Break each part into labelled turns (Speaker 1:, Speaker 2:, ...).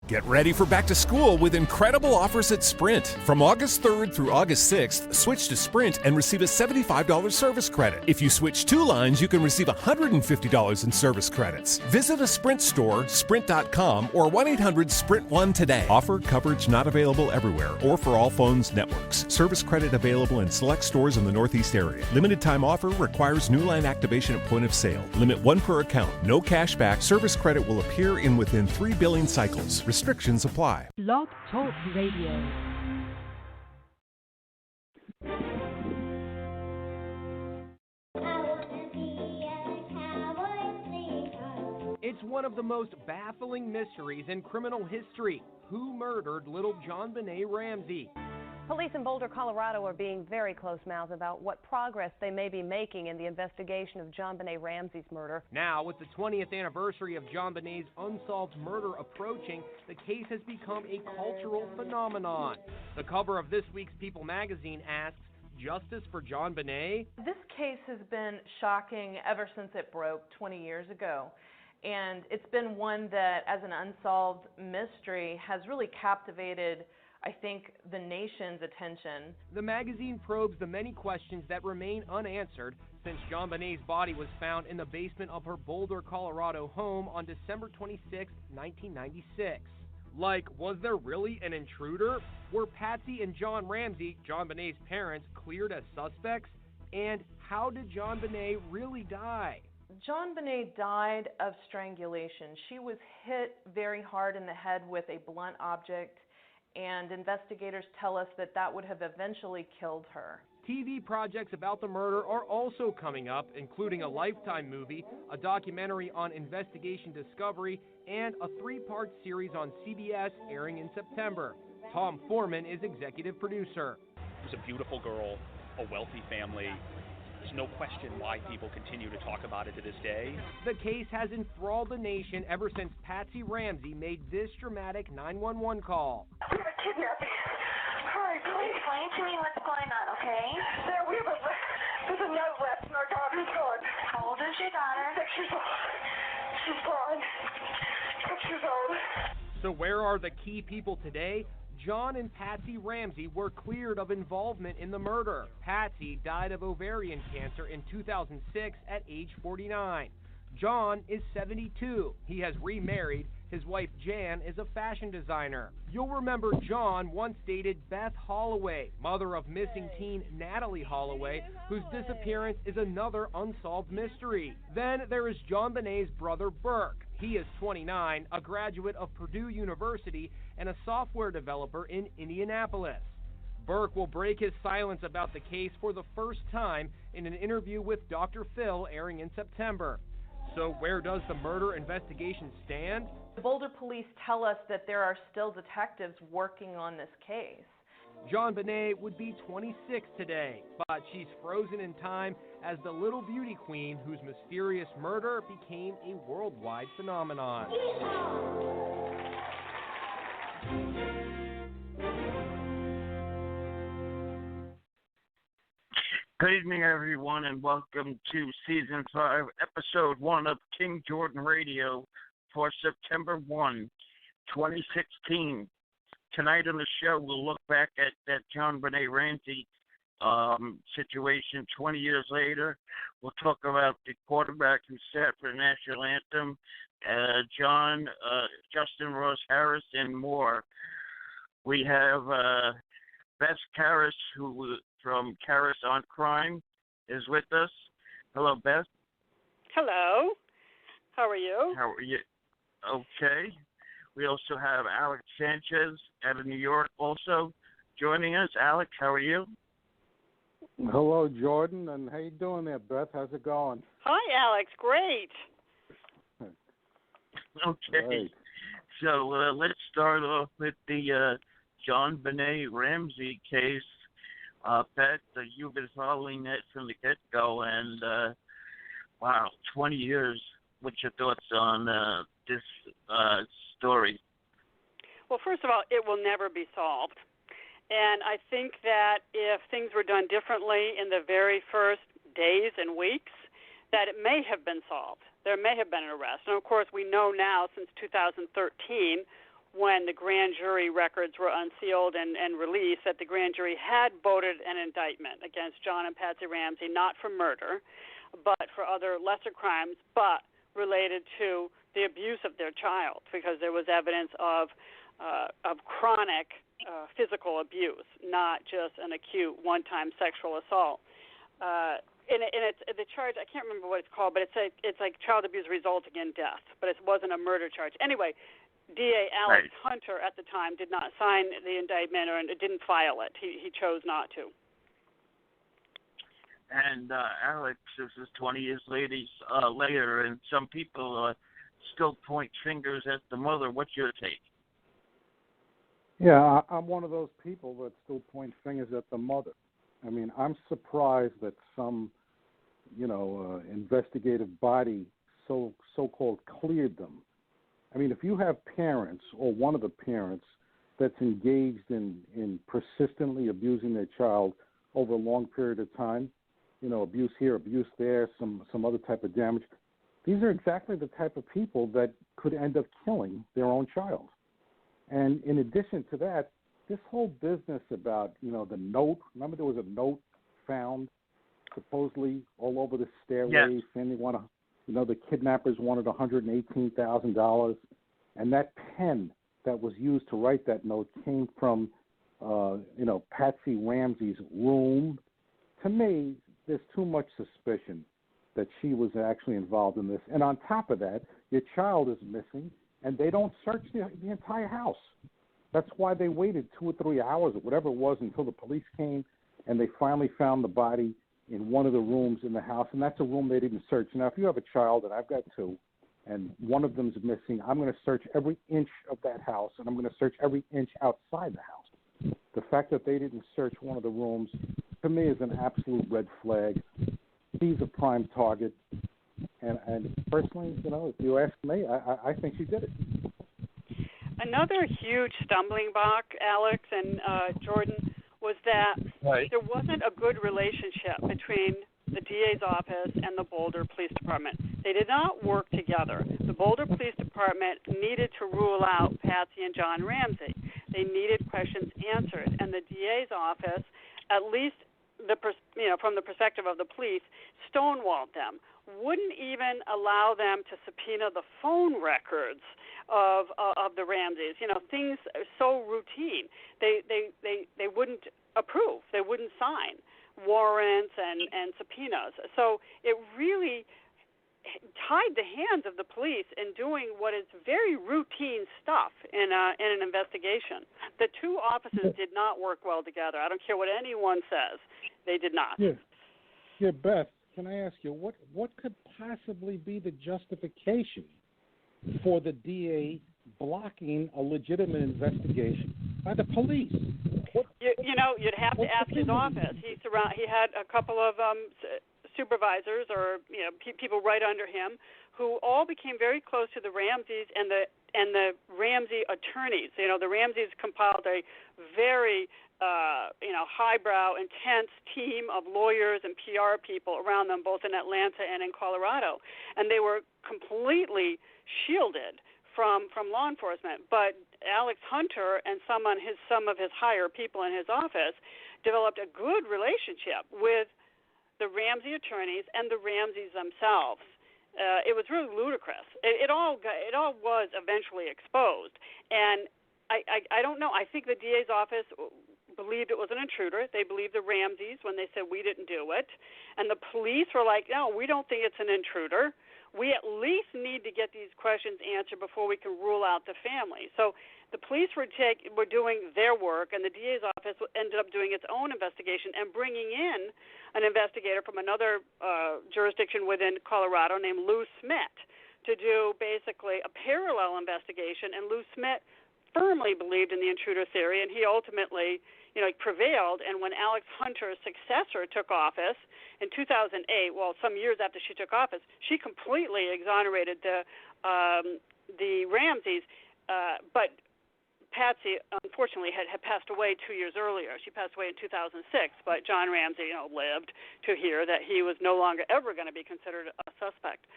Speaker 1: Get ready for back to school with incredible offers at Sprint. From August 3rd through August 6th, switch to Sprint and receive a $75 service credit. If you switch 2 lines, you can receive $150 in service credits. Visit a Sprint store, sprint.com, or 1-800-SPRINT1 today. Offer coverage not available everywhere or for all phones networks. Service credit available in select stores in the Northeast area. Limited time offer requires new line activation at point of sale. Limit 1 per account. No cash back. Service credit will appear in within 3 billing cycles. Restrictions apply.
Speaker 2: Blog Talk Radio.
Speaker 3: It's one of the most baffling mysteries in criminal history. Who murdered little John Benet Ramsey?
Speaker 4: Police in Boulder, Colorado are being very close-mouthed about what progress they may be making in the investigation of John Benet Ramsey's murder.
Speaker 3: Now, with the 20th anniversary of John Benet's unsolved murder approaching, the case has become a cultural phenomenon. The cover of this week's People magazine asks, "Justice for John Benet?"
Speaker 5: This case has been shocking ever since it broke 20 years ago. And it's been one that, as an unsolved mystery, has really captivated, I think, the nation's attention.
Speaker 3: The magazine probes the many questions that remain unanswered since John Benet's body was found in the basement of her Boulder, Colorado home on December 26, 1996. Like, was there really an intruder? Were Patsy and John Ramsey, John Benet's parents, cleared as suspects? And how did John Benet really die?
Speaker 5: John Benet died of strangulation. She was hit very hard in the head with a blunt object, and investigators tell us that that would have eventually killed her.
Speaker 3: TV projects about the murder are also coming up, including a Lifetime movie, a documentary on Investigation Discovery, and a 3-part series on CBS airing in September. Tom Foreman is executive producer.
Speaker 6: It was a beautiful girl, a wealthy family. There's no question why people continue to talk about it to this day.
Speaker 3: The case has enthralled the nation ever since Patsy Ramsey made this dramatic 911 call.
Speaker 7: We have a kidnapping. Hurry, please. Explain to me what's going on, okay? There's a note left and our daughter's gone. How old is your daughter? 6 years old. She's gone. 6 years old.
Speaker 3: So where are the key people today? John and Patsy Ramsey were cleared of involvement in the murder. Patsy died of ovarian cancer in 2006 at age 49. John is 72. He has remarried. His wife Jan is a fashion designer. You'll remember John once dated Beth Holloway, mother of missing teen Natalie Holloway, whose disappearance is another unsolved mystery. Then there is John Benet's brother Burke. He is 29, a graduate of Purdue University and a software developer in Indianapolis. Burke will break his silence about the case for the first time in an interview with Dr. Phil airing in September. So where does the murder investigation stand?
Speaker 5: The Boulder police tell us that there are still detectives working on this case.
Speaker 3: John Benet would be 26 today, but she's frozen in time as the little beauty queen whose mysterious murder became a worldwide phenomenon.
Speaker 8: Good evening, everyone, and welcome to Season 5, Episode 1 of King Jordan Radio for September 1, 2016. Tonight on the show, we'll look back at that John Benet Ramsey situation 20 years later. We'll talk about the quarterback who sat for the national anthem, Justin Ross Harris, and more. We have Beth Karras, who from Karras on Crime, is with us. Hello, Beth.
Speaker 9: Hello. How are you?
Speaker 8: How are you? Okay. We also have Alex Sanchez out of New York also joining us. Alex, how are you?
Speaker 10: Hello, Jordan, and how you doing there, Beth? How's it going?
Speaker 9: Hi, Alex. Great.
Speaker 8: Okay.
Speaker 10: Great.
Speaker 8: So let's start off with the John Benet Ramsey case. Beth, you've been following that from the get-go, and wow, 20 years. What's your thoughts on this story?
Speaker 9: Well, first of all, it will never be solved. And I think that if things were done differently in the very first days and weeks, that it may have been solved. There may have been an arrest. And, of course, we know now since 2013 when the grand jury records were unsealed and released, that the grand jury had voted an indictment against John and Patsy Ramsey, not for murder, but for other lesser crimes, but related to the abuse of their child, because there was evidence of chronic physical abuse, not just an acute one-time sexual assault. And it's the charge, I can't remember what it's called, but it's like child abuse resulting in death, but it wasn't a murder charge. Anyway, DA Alex Hunter at the time did not sign the indictment or didn't file it. He chose not to.
Speaker 8: And Alex, this is 20 years later, and some people still point fingers at the mother. What's your take?
Speaker 10: Yeah, I'm one of those people that still point fingers at the mother. I mean, I'm surprised that some, investigative body so-called cleared them. I mean, if you have parents or one of the parents that's engaged in persistently abusing their child over a long period of time, abuse here, abuse there, some other type of damage, these are exactly the type of people that could end up killing their own child. And in addition to that, this whole business about, the note, remember there was a note found supposedly all over the stairway saying they want to, the kidnappers wanted $118,000. And that pen that was used to write that note came from, Patsy Ramsey's room. To me, there's too much suspicion that she was actually involved in this. And on top of that, your child is missing, and they don't search the entire house. That's why they waited 2 or 3 hours or whatever it was until the police came, and they finally found the body in one of the rooms in the house, and that's a room they didn't search. Now, if you have a child, and I've got 2, and one of them's missing, I'm going to search every inch of that house, and I'm going to search every inch outside the house. The fact that they didn't search one of the rooms, to me, is an absolute red flag. She's a prime target, and personally, if you ask me, I think she did it.
Speaker 9: Another huge stumbling block, Alex and Jordan, was that there wasn't a good relationship between the DA's office and the Boulder Police Department. They did not work together. The Boulder Police Department needed to rule out Patsy and John Ramsey. They needed questions answered, and the DA's office, at least from the perspective of the police, stonewalled them. Wouldn't even allow them to subpoena the phone records of the Ramseys. Things are so routine. They wouldn't approve. They wouldn't sign warrants and subpoenas. So it really tied the hands of the police in doing what is very routine stuff in an investigation. The 2 offices did not work well together. I don't care what anyone says. They did not.
Speaker 10: Yeah, Beth, can I ask you, what could possibly be the justification for the DA blocking a legitimate investigation by the police?
Speaker 9: You'd have to ask his office. He had a couple of supervisors or people right under him who all became very close to the Ramseys and the Ramsey attorneys. The Ramseys compiled a very highbrow, intense team of lawyers and PR people around them, both in Atlanta and in Colorado, and they were completely shielded from law enforcement. But Alex Hunter and some of his higher people in his office developed a good relationship with the Ramsey attorneys and the Ramseys themselves. It was really ludicrous. It all was eventually exposed, and I don't know. I think the DA's office believed it was an intruder. They believed the Ramseys when they said we didn't do it, and the police were like, no, we don't think it's an intruder. We at least need to get these questions answered before we can rule out the family. So the police were doing their work, and the DA's office ended up doing its own investigation and bringing in an investigator from another jurisdiction within Colorado named Lou Smith to do basically a parallel investigation. And Lou Smith firmly believed in the intruder theory, and he ultimately prevailed. And when Alex Hunter's successor took office in 2008, well, some years after she took office, she completely exonerated the Ramseys. But Patsy, unfortunately, had passed away 2 years earlier. She passed away in 2006, but John Ramsey, lived to hear that he was no longer ever going to be considered a suspect.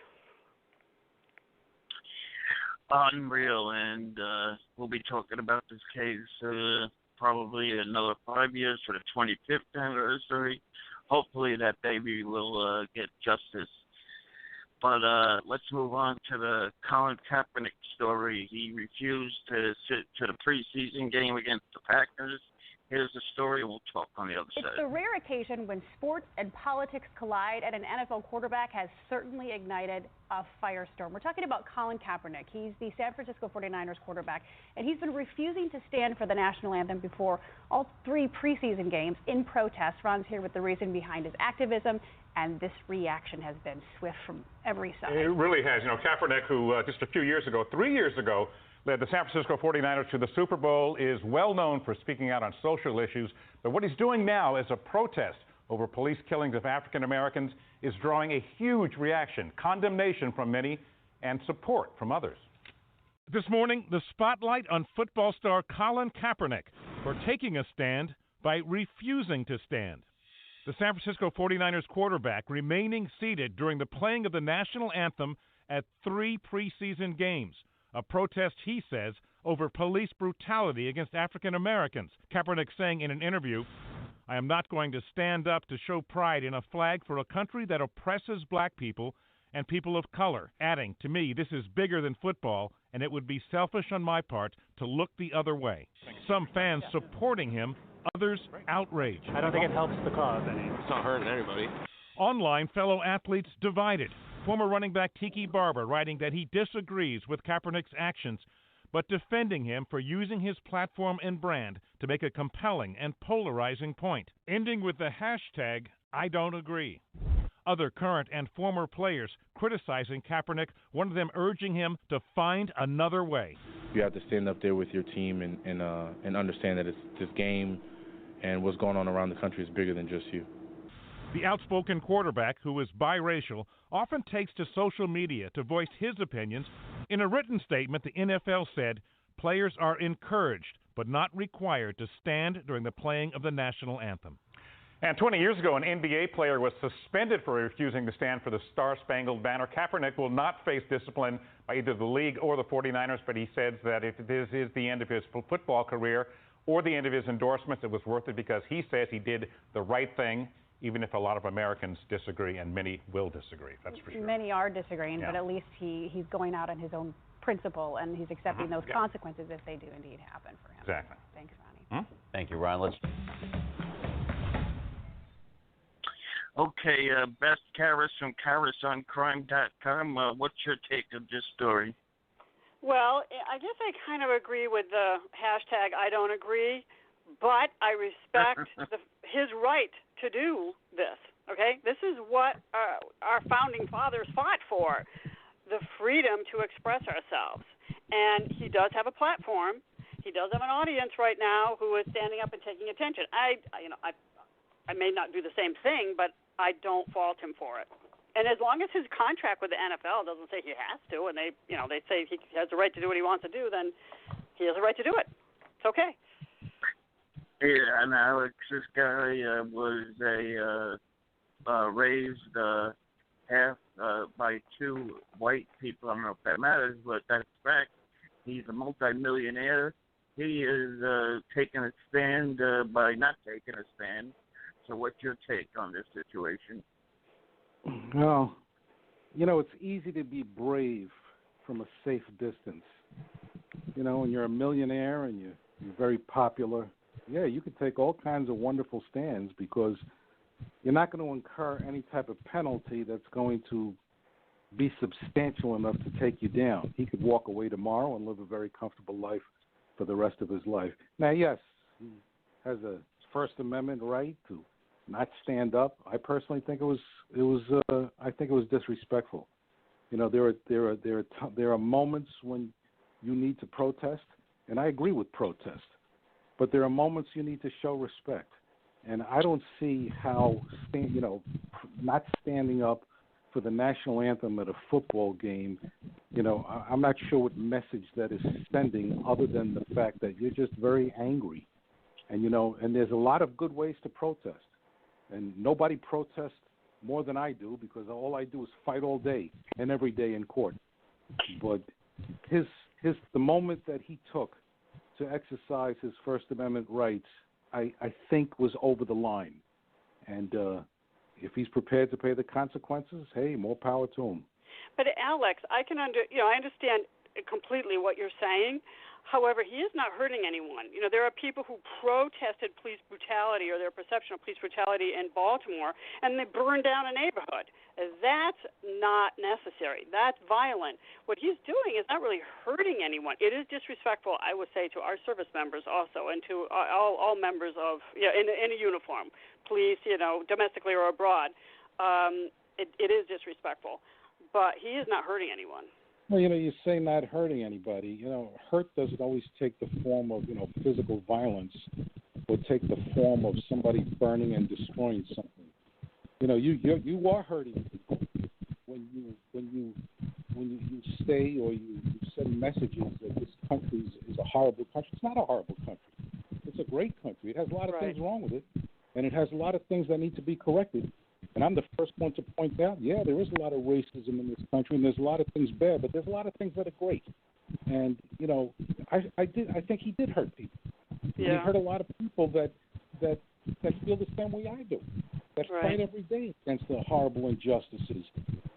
Speaker 8: unreal, and we'll be talking about this case probably another 5 years for the 25th anniversary. Hopefully that baby will get justice. But let's move on to the Collin Kaepernick story. He refused to sit to the preseason game against the Packers. Here's the story, and we'll talk on the other side.
Speaker 11: It's the rare occasion when sports and politics collide, and an NFL quarterback has certainly ignited a firestorm. We're talking about Collin Kaepernick. He's the San Francisco 49ers quarterback, and he's been refusing to stand for the national anthem before all 3 preseason games in protest. Ron's here with the reason behind his activism, and this reaction has been swift from every side.
Speaker 12: It really has. You know, Kaepernick, who just a few years ago, 3 years ago, led the San Francisco 49ers to the Super Bowl, is well known for speaking out on social issues. But what he's doing now as a protest over police killings of African Americans is drawing a huge reaction, condemnation from many, and support from others. This morning, the spotlight on football star Collin Kaepernick for taking a stand by refusing to stand. The San Francisco 49ers quarterback remaining seated during the playing of the national anthem at 3 preseason games. A protest, he says, over police brutality against African Americans. Kaepernick saying in an interview, "I am not going to stand up to show pride in a flag for a country that oppresses black people and people of color," adding, "To me, this is bigger than football, and it would be selfish on my part to look the other way." Some fans supporting him, others outraged.
Speaker 13: I don't think it helps the cause any.
Speaker 14: It's not hurting anybody.
Speaker 12: Online, fellow athletes divided. Former running back Tiki Barber writing that he disagrees with Kaepernick's actions, but defending him for using his platform and brand to make a compelling and polarizing point, ending with the hashtag #IDon'tAgree. Other current and former players criticizing Kaepernick, one of them urging him to find another way.
Speaker 15: You have to stand up there with your team and understand that it's this game and what's going on around the country is bigger than just you.
Speaker 12: The outspoken quarterback, who is biracial, often takes to social media to voice his opinions. In a written statement, the NFL said players are encouraged but not required to stand during the playing of the national anthem. And 20 years ago, an NBA player was suspended for refusing to stand for the Star-Spangled Banner. Kaepernick will not face discipline by either the league or the 49ers, but he says that if this is the end of his football career or the end of his endorsements, it was worth it because he says he did the right thing, even if a lot of Americans disagree, and many will disagree, that's for sure.
Speaker 11: Many are disagreeing,
Speaker 12: Yeah.
Speaker 11: but at least he's going out on his own principle, and he's accepting those consequences if they do indeed happen for him.
Speaker 12: Exactly.
Speaker 11: Thanks, Ronnie.
Speaker 14: Thank you, Ron. Let's.
Speaker 8: Okay, Beth Karras from KarasOnCrime.com. What's your take of this story?
Speaker 9: Well, I guess I kind of agree with the hashtag #IDon'tAgree, but I respect his right to do this, okay? This is what our founding fathers fought for, the freedom to express ourselves. And he does have a platform. He does have an audience right now who is standing up and taking attention. I may not do the same thing, but I don't fault him for it. And as long as his contract with the NFL doesn't say he has to, and they say he has the right to do what he wants to do, then he has the right to do it. It's okay.
Speaker 8: Yeah, and Alex, this guy was raised half by 2 white people. I don't know if that matters, but that's fact. He's a multimillionaire. He is taking a stand by not taking a stand. So what's your take on this situation?
Speaker 10: Well, it's easy to be brave from a safe distance. When you're a millionaire and you're very popular, yeah, you could take all kinds of wonderful stands because you're not going to incur any type of penalty that's going to be substantial enough to take you down. He could walk away tomorrow and live a very comfortable life for the rest of his life. Now, yes, he has a First Amendment right to not stand up. I personally think it was disrespectful. There are moments when you need to protest, and I agree with protest, but there are moments you need to show respect. And I don't see how not standing up for the national anthem at a football game, I'm not sure what message that is sending other than the fact that you're just very angry. And, and there's a lot of good ways to protest. And nobody protests more than I do because all I do is fight all day and every day in court. But the moment that he took to exercise his First Amendment rights, I think was over the line. And if he's prepared to pay the consequences, hey, more power to him.
Speaker 9: But Alex, I understand completely what you're saying. However, he is not hurting anyone. There are people who protested police brutality or their perception of police brutality in Baltimore, and they burned down a neighborhood. That's not necessary. That's violent. What he's doing is not really hurting anyone. It is disrespectful, I would say, to our service members also, and to all members of in a uniform, police, domestically or abroad. It is disrespectful, but he is not hurting anyone.
Speaker 10: Well, you say not hurting anybody. Hurt doesn't always take the form of, physical violence, or take the form of somebody burning and destroying something. You are hurting people when you say or you send messages that this country is a horrible country. It's not a horrible country. It's a great country. It has a lot of things wrong with it, and it has a lot of things that need to be corrected. And I'm the first one to point out, there is a lot of racism in this country, and there's a lot of things bad, but there's a lot of things that are great. And I think he did hurt people. Yeah. He hurt a lot of people that feel the same way I do, that fight every day against the horrible injustices.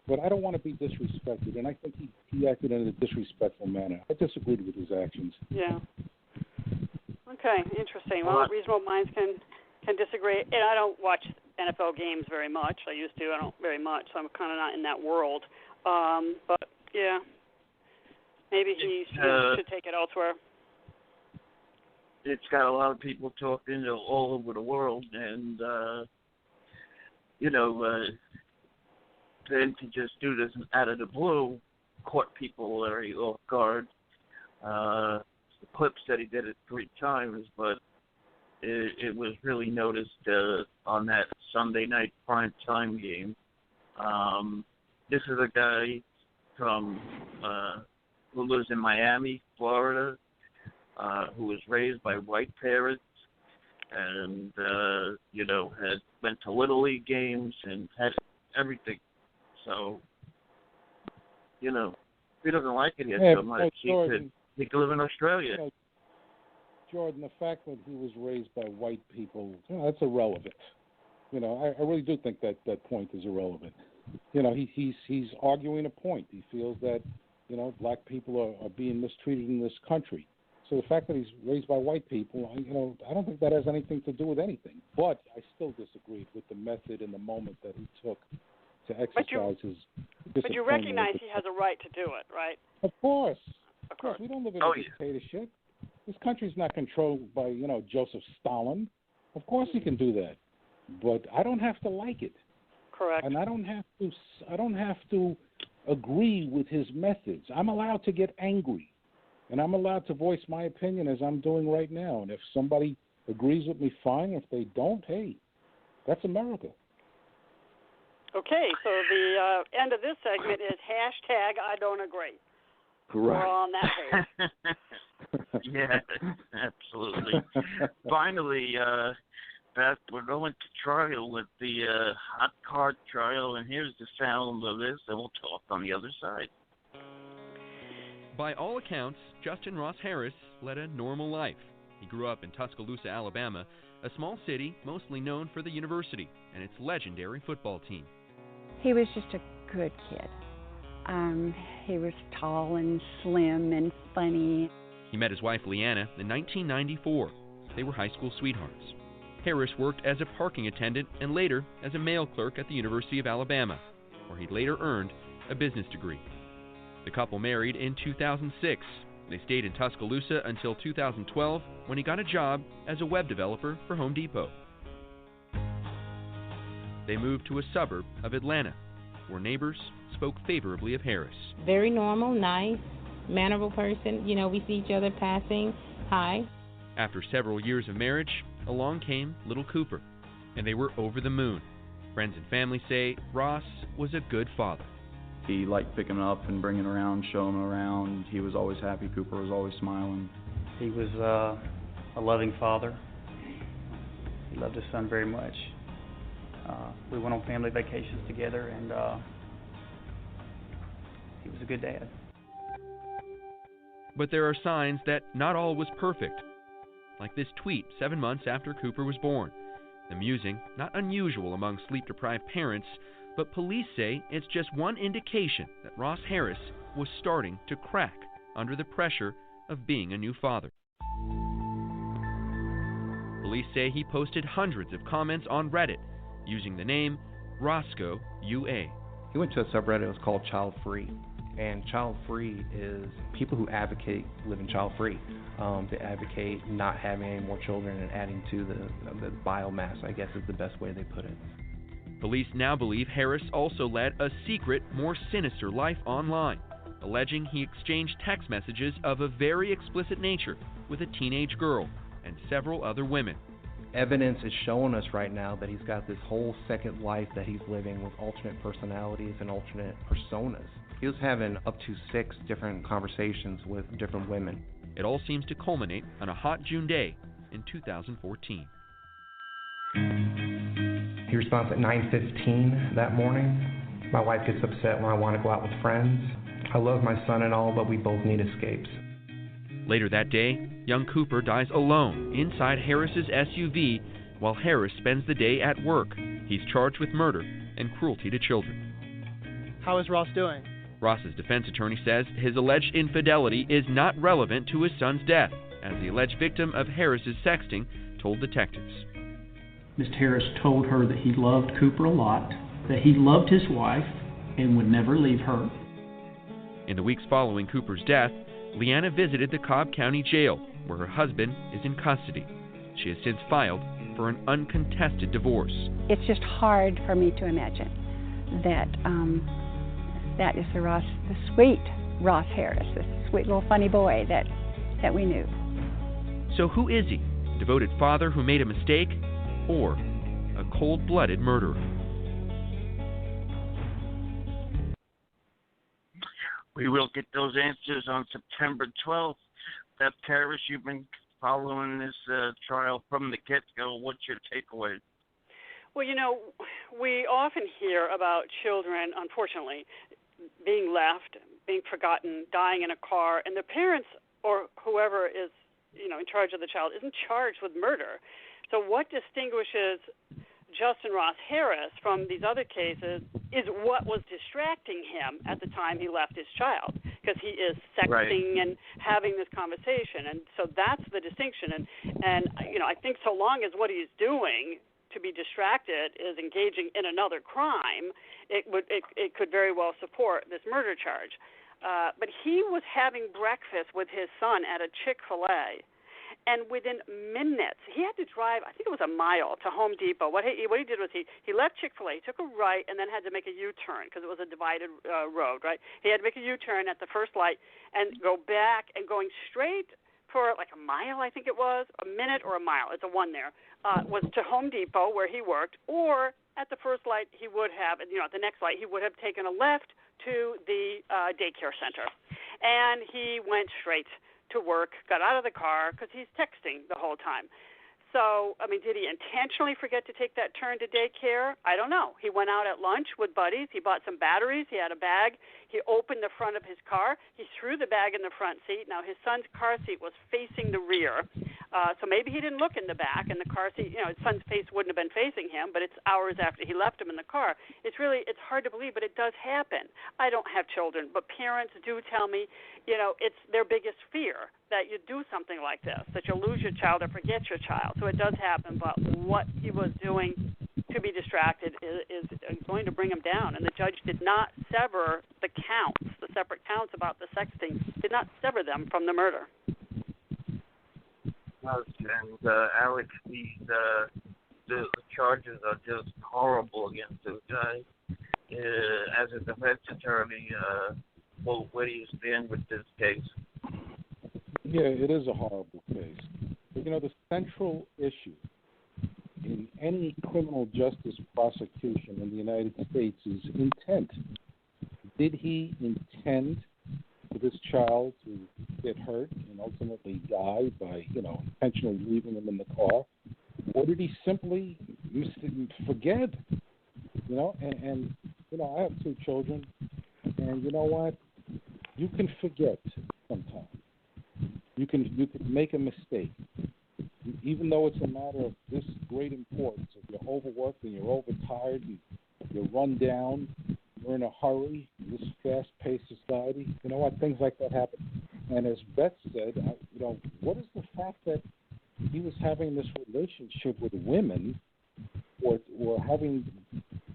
Speaker 10: But I don't want to be disrespected, and I think he acted in a disrespectful manner. I disagreed with his actions. Yeah.
Speaker 9: Okay, interesting. Well, reasonable minds can disagree. And I don't watch NFL games very much. I used to. I don't very much, so I'm kind of not in that world. But, yeah, maybe he should take it elsewhere.
Speaker 8: It's got a lot of people talking all over the world, and, then to just do this out of the blue caught people very off guard. The clip said he did it 3 times, but it was really noticed on that Sunday night prime time game. This is a guy from who lives in Miami, Florida, who was raised by white parents, and had went to Little League games and had everything. So, if he doesn't like it here so much, he could live in Australia.
Speaker 10: Jordan, the fact that he was raised by white people, that's irrelevant. I really do think that point is irrelevant. He's arguing a point. He feels that, black people are being mistreated in this country. So the fact that he's raised by white people, I don't think that has anything to do with anything. But I still disagreed with the method and the moment that he took to exercise his discipline.
Speaker 9: But you recognize he has a right to do it, right?
Speaker 10: Of course. Of course. We don't live in a dictatorship. This country's not controlled by, Joseph Stalin. Of course he can do that. But I don't have to like it.
Speaker 9: Correct.
Speaker 10: And I don't have to agree with his methods. I'm allowed to get angry. And I'm allowed to voice my opinion as I'm doing right now. And if somebody agrees with me, fine. If they don't, hey, that's America.
Speaker 9: Okay, so the end of this segment is #I don't agree.
Speaker 10: Correct.
Speaker 9: We're on that page.
Speaker 8: Yeah, absolutely. Finally, Beth, we're going to trial with the hot card trial, and here's the sound of this, and we'll talk on the other side.
Speaker 13: By all accounts, Justin Ross Harris led a normal life. He grew up in Tuscaloosa, Alabama, a small city mostly known for the university and its legendary football team.
Speaker 16: He was just a good kid. He was tall and slim and funny.
Speaker 13: He met his wife Leanna in 1994. They were high school sweethearts. Harris worked as a parking attendant and later as a mail clerk at the University of Alabama, where he later earned a business degree. The couple married in 2006. They stayed in Tuscaloosa until 2012 when he got a job as a web developer for Home Depot. They moved to a suburb of Atlanta, where neighbors spoke favorably of Harris.
Speaker 17: Very normal, nice, mannerable person. We see each other passing. Hi.
Speaker 13: After several years of marriage, along came little Cooper, and they were over the moon. Friends and family say Ross was a good father.
Speaker 18: He liked picking him up and bringing him around, showing him around. He was always happy. Cooper was always smiling.
Speaker 19: He was a loving father. He loved his son very much. We went on family vacations together, and he was a good dad.
Speaker 13: But there are signs that not all was perfect. Like this tweet 7 months after Cooper was born. Amusing, not unusual among sleep-deprived parents, but police say it's just one indication that Ross Harris was starting to crack under the pressure of being a new father. Police say he posted hundreds of comments on Reddit using the name Roscoe UA.
Speaker 20: He went to a subreddit that was called Child Free. And Child Free is people who advocate living child free. They advocate not having any more children and adding to the biomass, I guess is the best way they put it.
Speaker 13: Police now believe Harris also led a secret, more sinister life online, alleging he exchanged text messages of a very explicit nature with a teenage girl and several other women.
Speaker 20: Evidence is showing us right now that he's got this whole second life that he's living with alternate personalities and alternate personas. He was having up to 6 different conversations with different women.
Speaker 13: It all seems to culminate on a hot June day in 2014.
Speaker 20: He responds at 9:15 that morning. My wife gets upset when I want to go out with friends. I love my son and all, but we both need escapes.
Speaker 13: Later that day, young Cooper dies alone inside Harris's SUV while Harris spends the day at work. He's charged with murder and cruelty to children.
Speaker 21: How is Ross doing?
Speaker 13: Ross's defense attorney says his alleged infidelity is not relevant to his son's death, as the alleged victim of Harris's sexting told detectives.
Speaker 22: Mr. Harris told her that he loved Cooper a lot, that he loved his wife and would never leave her.
Speaker 13: In the weeks following Cooper's death, Leanna visited the Cobb County Jail, where her husband is in custody. She has since filed for an uncontested divorce.
Speaker 16: It's just hard for me to imagine that that is the sweet Ross Harris, this sweet little funny boy that we knew.
Speaker 13: So who is he? A devoted father who made a mistake, or a cold-blooded murderer?
Speaker 8: We will get those answers on September 12th. Beth Harris, you've been following this trial from the get-go. What's your takeaway?
Speaker 9: Well, we often hear about children, unfortunately, being left, being forgotten, dying in a car, and the parents or whoever is, in charge of the child isn't charged with murder. So what distinguishes Justin Ross Harris from these other cases is what was distracting him at the time he left his child, because he is sexting and having this conversation, and so that's the distinction. And I think so long as what he's doing to be distracted is engaging in another crime, it could very well support this murder charge. But he was having breakfast with his son at a Chick-fil-A. And within minutes, he had to drive, I think it was a mile, to Home Depot. What he did was he left Chick-fil-A, took a right, and then had to make a U-turn because it was a divided road, right? He had to make a U-turn at the first light and go back, and going straight for like a mile, I think it was, a minute or a mile, it's a one there, was to Home Depot where he worked, or at the first light he would have, at the next light he would have taken a left to the daycare center. And he went straight to work, got out of the car, because he's texting the whole time. So, did he intentionally forget to take that turn to daycare? I don't know. He went out at lunch with buddies. He bought some batteries. He had a bag. He opened the front of his car. He threw the bag in the front seat. Now, his son's car seat was facing the rear. So maybe he didn't look in the back, and the car seat, his son's face wouldn't have been facing him, but it's hours after he left him in the car. It's hard to believe, but it does happen. I don't have children, but parents do tell me, it's their biggest fear that you do something like this, that you'll lose your child or forget your child. So it does happen, but what he was doing to be distracted is going to bring him down. And the judge did not sever the counts, the separate counts about the sexting, did not sever them from the murder.
Speaker 8: And Alex, the charges are just horrible against this guy. As a defense attorney, where do you stand with this case?
Speaker 10: Yeah, it is a horrible case. But, the central issue in any criminal justice prosecution in the United States is intent. Did he intend for this child to get hurt and ultimately die by, intentionally leaving him in the car? Or did he simply forget? And I have 2 children, and you know what? You can forget sometimes. You can make a mistake. Even though it's a matter of this great importance, if you're overworked and you're overtired and you're run down, you're in a hurry, in this fast-paced society, you know what, things like that happen. And as Beth said, what is the fact that he was having this relationship with women or having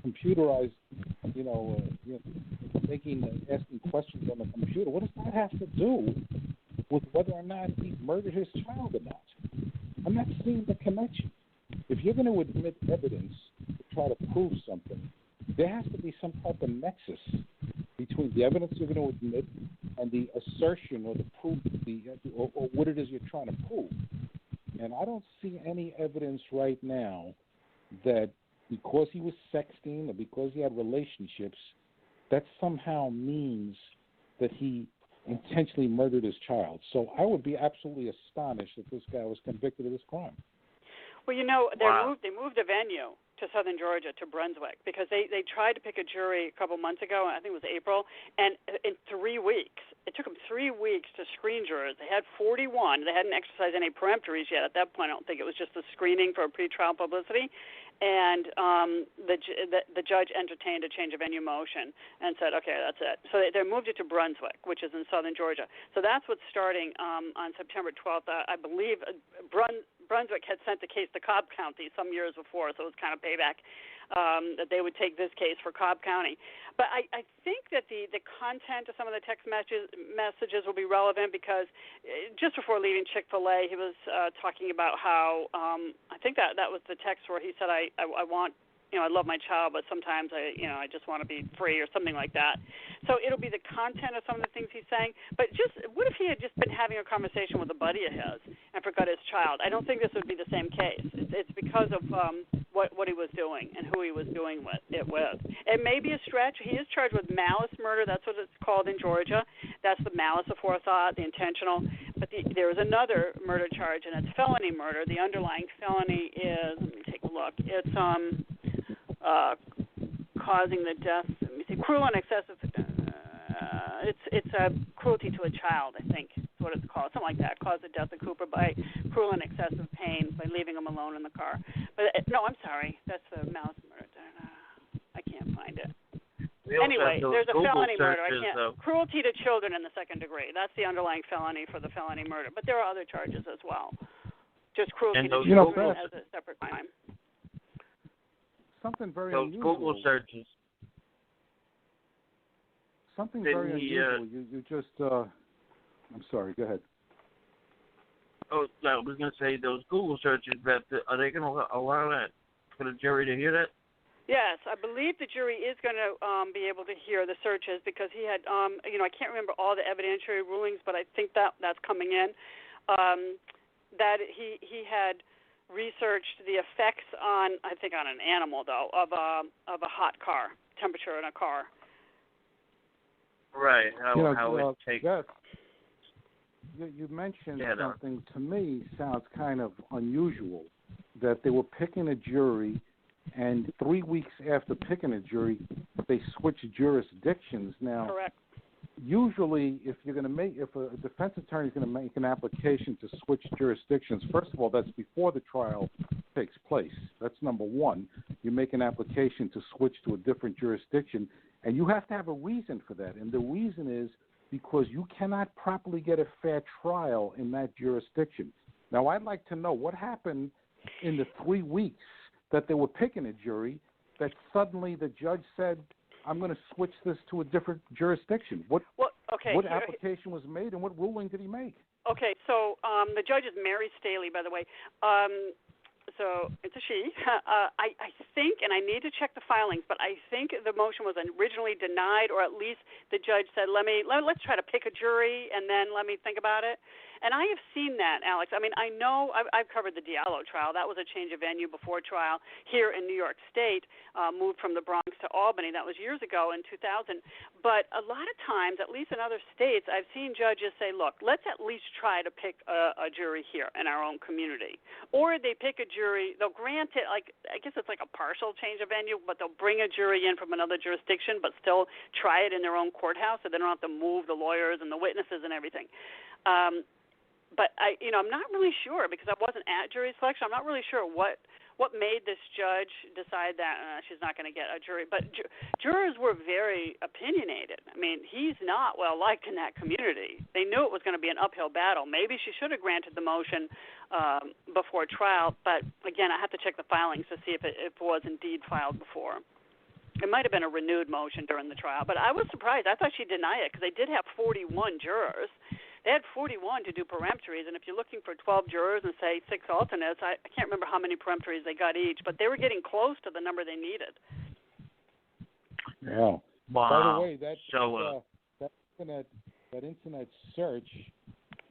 Speaker 10: computerized, asking questions on the computer? What does that have to do with whether or not he murdered his child or not? I'm not seeing the connection. If you're going to admit evidence to try to prove something, there has to be some type of nexus between the evidence you're going to admit and the assertion or the proof, or what it is you're trying to prove. And I don't see any evidence right now that because he was sexting or because he had relationships, that somehow means that he intentionally murdered his child. So I would be absolutely astonished if this guy was convicted of this crime.
Speaker 9: Well, they moved the venue to southern Georgia, to Brunswick, because they tried to pick a jury a couple months ago, I think it was April, and in 3 weeks. It took them 3 weeks to screen jurors. They had 41. They hadn't exercised any peremptories yet. At that point, I don't think it was just the screening for pretrial publicity. And the judge entertained a change of venue motion and said, okay, that's it. So they moved it to Brunswick, which is in southern Georgia. So that's what's starting on September 12th. I believe Brunswick had sent the case to Cobb County some years before, so it was kind of payback that they would take this case for Cobb County. But I think that the content of some of the text messages will be relevant because just before leaving Chick-fil-A, he was talking about how I think that was the text where he said, I want, I love my child, but sometimes I just want to be free or something like that. So it'll be the content of some of the things he's saying. But what if he had just been having a conversation with a buddy of his and forgot his child? I don't think this would be the same case. It's because of what he was doing and who he was doing it with. It may be a stretch. He is charged with malice murder. That's what it's called in Georgia. That's the malice aforethought, the intentional. But there is another murder charge, and it's felony murder. The underlying felony is, let me take a look. It's causing the death. Let me see, cruel and excessive. It's a cruelty to a child, I think is what it's called, something like that. Cause the death of Cooper by cruel and excessive pain by leaving him alone in the car. But no, I'm sorry, that's the malice murder. I can't find it. Anyway, there's a felony murder. Cruelty to children in the second degree. That's the underlying felony for the felony murder. But there are other charges as well. Just cruelty to children as a separate crime.
Speaker 10: Something very
Speaker 8: those
Speaker 10: unusual.
Speaker 8: Google searches.
Speaker 10: Something very unusual. You just. I'm sorry. Go ahead.
Speaker 8: Oh, I was going to say those Google searches. That are they going to allow that for the jury to hear that?
Speaker 9: Yes, I believe the jury is going to be able to hear the searches because he had, I can't remember all the evidentiary rulings, but I think that's coming in. That he had researched the effects on an animal though of a hot car temperature in a car.
Speaker 8: Right. How it takes.
Speaker 10: You mentioned something to me sounds kind of unusual, that they were picking a jury, and 3 weeks after picking a jury, they switched jurisdictions. Now,
Speaker 9: correct.
Speaker 10: Usually, if a defense attorney is going to make an application to switch jurisdictions, first of all, that's before the trial takes place. That's number one. You make an application to switch to a different jurisdiction, and you have to have a reason for that. And the reason is because you cannot properly get a fair trial in that jurisdiction. Now, I'd like to know what happened in the 3 weeks that they were picking a jury that suddenly the judge said, I'm going to switch this to a different jurisdiction. What application was made and what ruling did he make?
Speaker 9: Okay, so the judge is Mary Staley, by the way. So it's a she. I think, and I need to check the filings, but I think the motion was originally denied, or at least the judge said, let's try to pick a jury and then let me think about it. And I have seen that, Alex. I mean, I know I've covered the Diallo trial. That was a change of venue before trial here in New York State, moved from the Bronx to Albany. That was years ago in 2000. But a lot of times, at least in other states, I've seen judges say, look, let's at least try to pick a jury here in our own community. Or they pick a jury, they'll grant it, I guess it's like a partial change of venue, but they'll bring a jury in from another jurisdiction but still try it in their own courthouse so they don't have to move the lawyers and the witnesses and everything. But I'm not really sure because I wasn't at jury selection. I'm not really sure what made this judge decide that she's not going to get a jury. But jurors were very opinionated. I mean, he's not well liked in that community. They knew it was going to be an uphill battle. Maybe she should have granted the motion before trial. But again, I have to check the filings to see if it was indeed filed before. It might have been a renewed motion during the trial. But I was surprised. I thought she'd deny it because they did have 41 jurors. They had 41 to do peremptories, and if you're looking for 12 jurors and, say, 6 alternates, I can't remember how many peremptories they got each, but they were getting close to the number they needed.
Speaker 10: Yeah.
Speaker 14: Wow.
Speaker 10: By the way, that internet search,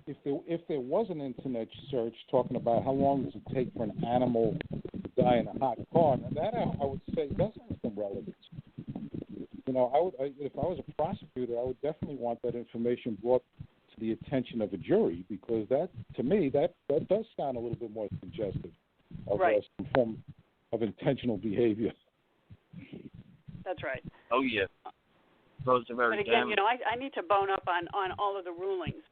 Speaker 10: if there was an internet search talking about how long does it take for an animal to die in a hot car, and that I would say does have some relevance. If I was a prosecutor, I would definitely want that information brought to the attention of a jury, because that, to me, that does sound a little bit more suggestive of some form of intentional behavior.
Speaker 9: That's right.
Speaker 14: Oh, yeah. Those are very
Speaker 9: But again, I need to bone up on all of the rulings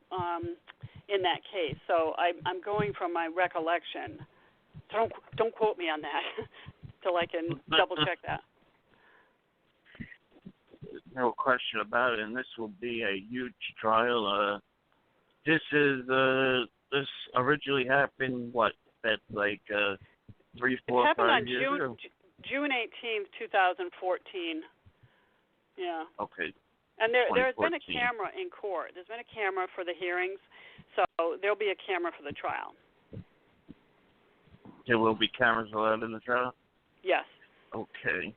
Speaker 9: in that case. So I'm going from my recollection. So don't quote me on that till I can double check that.
Speaker 14: No question about it, and this will be a huge trial. This originally happened, that's like 3, 4, 5 years ago?
Speaker 9: It happened on June 18th, 2014. Yeah.
Speaker 14: Okay.
Speaker 9: And there's been a camera in court. There's been a camera for the hearings, so there'll be a camera for the trial.
Speaker 14: There will be cameras allowed in the trial?
Speaker 9: Yes.
Speaker 14: Okay.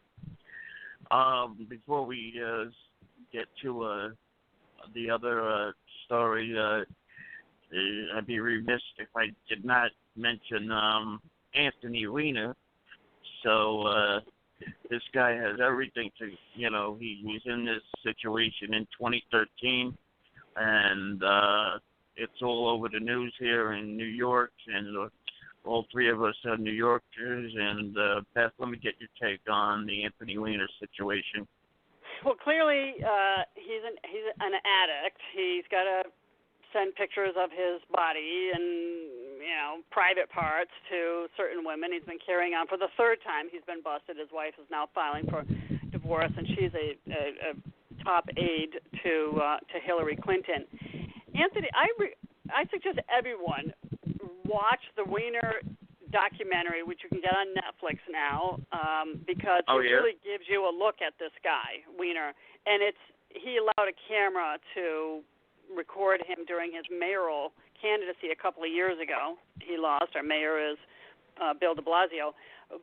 Speaker 14: Before we get to the other story, I'd be remiss if I did not mention Anthony Weiner. So this guy has everything to, he was in this situation in 2013, and it's all over the news here in New York, and all three of us are New Yorkers. And Beth, let me get your take on the Anthony Weiner situation.
Speaker 9: Well, clearly he's an addict. He's got to send pictures of his body and private parts to certain women. He's been carrying on for the third time. He's been busted. His wife is now filing for divorce, and she's a top aide to Hillary Clinton. Anthony, I suggest everyone watch the Weiner documentary, which you can get on Netflix now, because it really gives you a look at this guy, Weiner. And he allowed a camera to record him during his mayoral candidacy a couple of years ago. He lost. Our mayor is Bill de Blasio.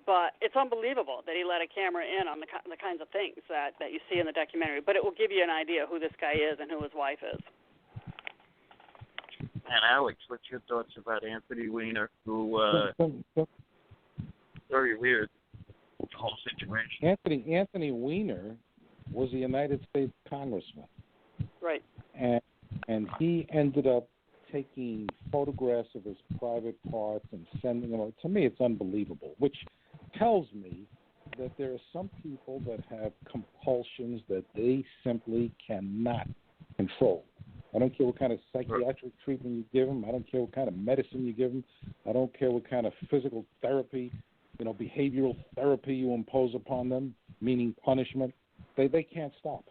Speaker 9: But it's unbelievable that he let a camera in on the kinds of things that you see in the documentary. But it will give you an idea who this guy is and who his wife is.
Speaker 14: And Alex, what's your thoughts about Anthony Weiner, who very weird whole situation.
Speaker 10: Anthony Weiner was a United States congressman.
Speaker 9: Right.
Speaker 10: And he ended up taking photographs of his private parts and sending them out. To me, it's unbelievable, which tells me that there are some people that have compulsions that they simply cannot control. I don't care what kind of psychiatric treatment you give them. I don't care what kind of medicine you give them. I don't care what kind of physical therapy, behavioral therapy you impose upon them, meaning punishment. They can't stop.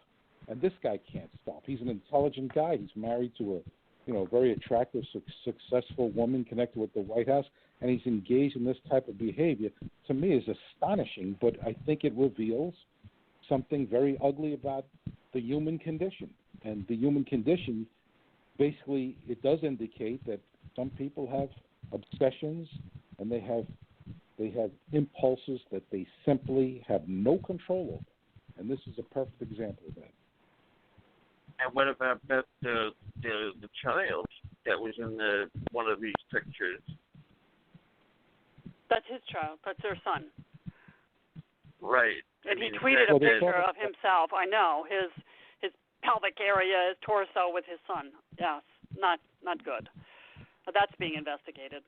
Speaker 10: And this guy can't stop. He's an intelligent guy. He's married to a very attractive, successful woman connected with the White House, and he's engaged in this type of behavior. To me, is astonishing, but I think it reveals something very ugly about the human condition. And the human condition, basically, it does indicate that some people have obsessions and they have impulses that they simply have no control over. And this is a perfect example of that.
Speaker 14: And what about Beth, the child that was in one of these pictures?
Speaker 9: That's his child. That's their son.
Speaker 14: Right.
Speaker 9: And he tweeted a picture of himself. I know his pelvic area, his torso with his son. Yes, not good. But that's being investigated.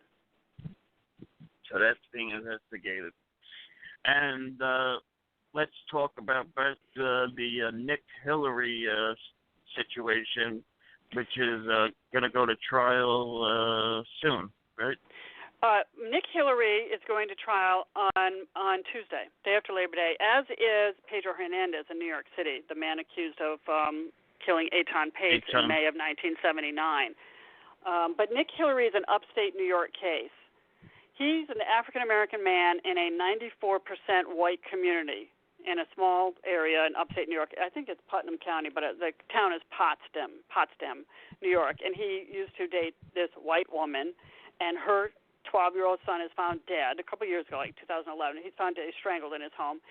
Speaker 14: So that's being investigated. And let's talk about the Nick Hillary situation. which is going to go to trial soon, right?
Speaker 9: Nick Hillary is going to trial on Tuesday, day after Labor Day, as is Pedro Hernandez in New York City, the man accused of killing Eitan Pace in May of 1979. But Nick Hillary is an upstate New York case. He's an African-American man in a 94% white community in a small area in upstate New York. I think it's Putnam County, but the town is Potsdam, New York. And he used to date this white woman, and her 12-year-old son is found dead a couple years ago, like 2011. He's found dead, strangled in his home.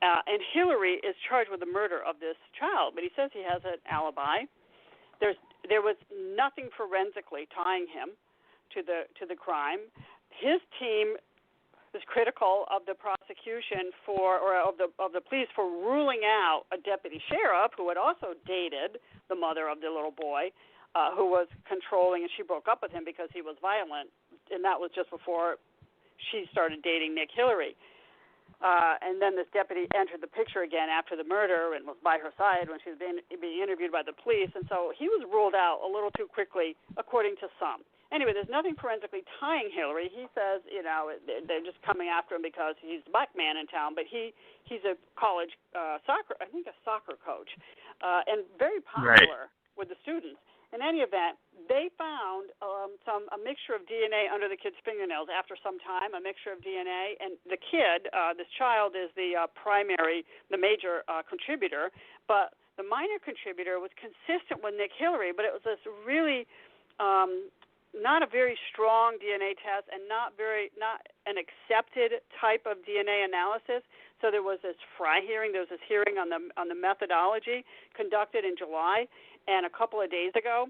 Speaker 9: And Hillary is charged with the murder of this child, but he says he has an alibi. There was nothing forensically tying him to the crime. His team is critical of the prosecution of the police for ruling out a deputy sheriff who had also dated the mother of the little boy, who was controlling, and she broke up with him because he was violent, and that was just before she started dating Nick Hillary. And then this deputy entered the picture again after the murder and was by her side when she was being interviewed by the police, and so he was ruled out a little too quickly, according to some. Anyway, there's nothing forensically tying Hillary. He says, they're just coming after him because he's a black man in town, but he's a college soccer coach, and very popular with the students. In any event, they found a mixture of DNA under the kid's fingernails after some time, a mixture of DNA, and the kid, this child, is the major contributor, but the minor contributor was consistent with Nick Hillary, but it was this really not a very strong DNA test and not an accepted type of DNA analysis. So there was this hearing on the methodology conducted in July, and a couple of days ago,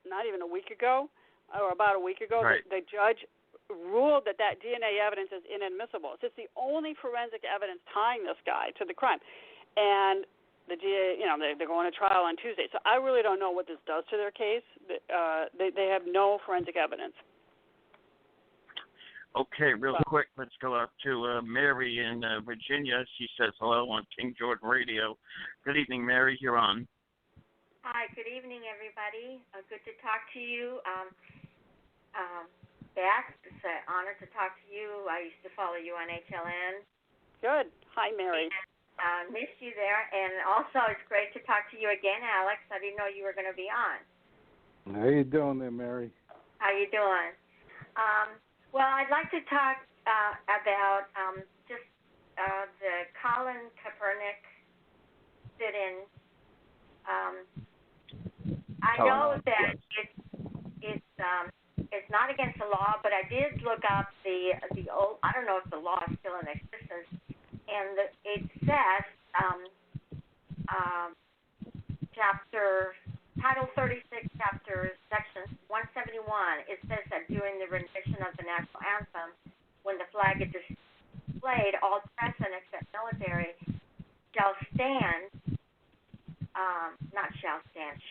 Speaker 9: not even a week ago, or about a week ago, the judge ruled that DNA evidence is inadmissible. It's the only forensic evidence tying this guy to the crime. And the DA, they're going to trial on Tuesday. So I really don't know what this does to their case. They have no forensic evidence.
Speaker 14: Okay, real quick, let's go out to Mary in Virginia. She says hello on King Jordan Radio. Good evening, Mary. You're on.
Speaker 1: Hi, good evening, everybody. Good to talk to you. Beth, it's an honor to talk to you. I used to follow you on HLN.
Speaker 9: Good. Hi, Mary.
Speaker 1: Missed you there. And also, it's great to talk to you again, Alex. I didn't know you were going to be on.
Speaker 10: How you doing there, Mary?
Speaker 1: How you doing? Well, I'd like to talk about the Collin Kaepernick sit-in. I know that it's not against the law, but I did look up the old. I don't know if the law is still in existence, and it says Title 36, Section 171. It says that during the rendition of the national anthem, when the flag is displayed, all present except military